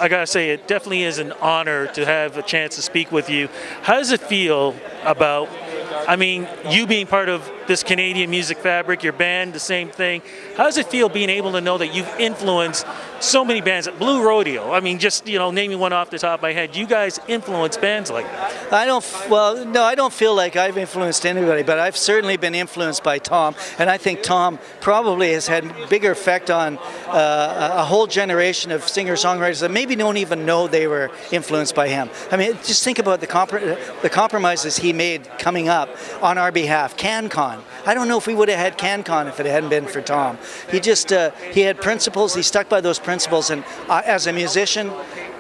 I gotta say, it definitely is an honor to have a chance to speak with you. How does it feel about, I mean, you being part of this Canadian music fabric, your band, the same thing. How does it feel being able to know that you've influenced so many bands? Blue Rodeo, I mean, just, naming one off the top of my head, you guys influence bands like that. I don't feel like I've influenced anybody, but I've certainly been influenced by Tom, and I think Tom probably has had bigger effect on a whole generation of singer-songwriters that maybe don't even know they were influenced by him. I mean, just think about the compromises he made coming up on our behalf. CanCon. I don't know if we would have had CanCon if it hadn't been for Tom. He just, he had principles, he stuck by those principles, and as a musician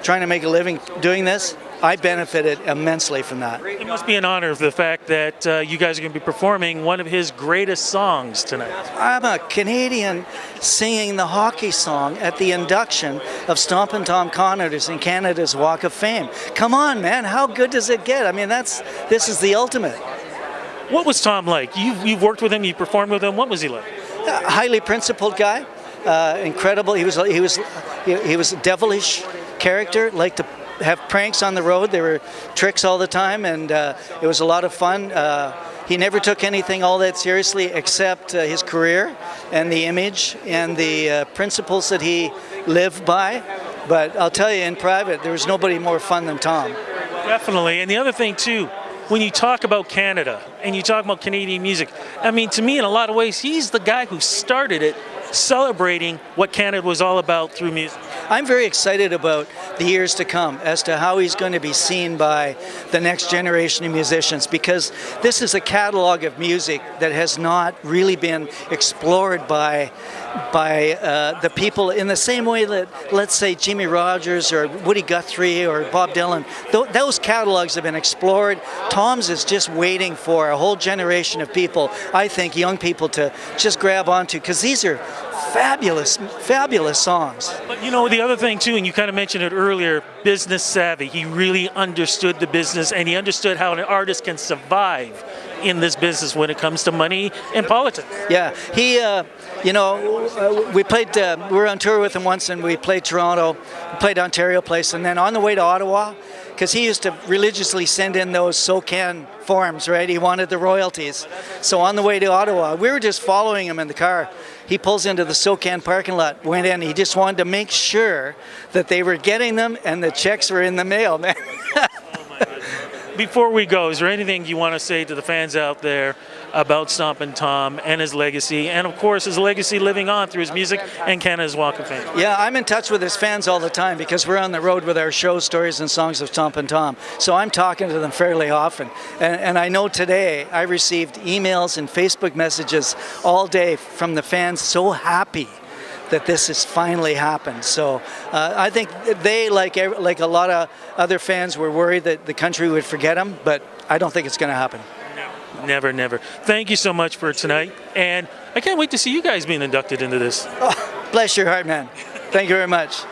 trying to make a living doing this, I benefited immensely from that. It must be an honor for the fact that you guys are going to be performing one of his greatest songs tonight. I'm a Canadian singing the hockey song at the induction of Stompin' Tom Connors in Canada's Walk of Fame. Come on, man, how good does it get? I mean, this is the ultimate. What was Tom like? You've worked with him, you performed with him. What was he like? A highly principled guy, incredible. He was a devilish character, liked to have pranks on the road. There were tricks all the time, and it was a lot of fun. He never took anything all that seriously except his career and the image and the principles that he lived by. But I'll tell you, in private, there was nobody more fun than Tom. Definitely. And the other thing, too, when you talk about Canada and you talk about Canadian music, I mean, to me, in a lot of ways, he's the guy who started it, celebrating what Canada was all about through music. I'm very excited about the years to come as to how he's going to be seen by the next generation of musicians, because this is a catalog of music that has not really been explored by the people in the same way that, let's say, Jimmy Rogers or Woody Guthrie or Bob Dylan. Those catalogs have been explored. Tom's is just waiting for a whole generation of people, I think, young people, to just grab onto, because these are fabulous, fabulous songs. But the other thing too, and you kind of mentioned it earlier, business savvy. He really understood the business, and he understood how an artist can survive in this business when it comes to money and politics. Yeah, he, we played, we were on tour with him once, and we played Toronto, we played Ontario Place, and then on the way to Ottawa, because he used to religiously send in those SOCAN forms, right? He wanted the royalties. So on the way to Ottawa, we were just following him in the car. He pulls into the SOCAN parking lot, went in, he just wanted to make sure that they were getting them and the checks were in the mail, man. Before we go, is there anything you want to say to the fans out there about Stompin' Tom and his legacy, and of course his legacy living on through his music and Canada's Walk of Fame? Yeah, I'm in touch with his fans all the time because we're on the road with our show, Stories and Songs of Stompin' Tom. So I'm talking to them fairly often. And I know today I received emails and Facebook messages all day from the fans so happy that this has finally happened. So I think they, like a lot of other fans, were worried that the country would forget them, but I don't think it's going to happen. Never, never. Thank you so much for tonight, and I can't wait to see you guys being inducted into this. Oh, bless your heart, man. Thank you very much.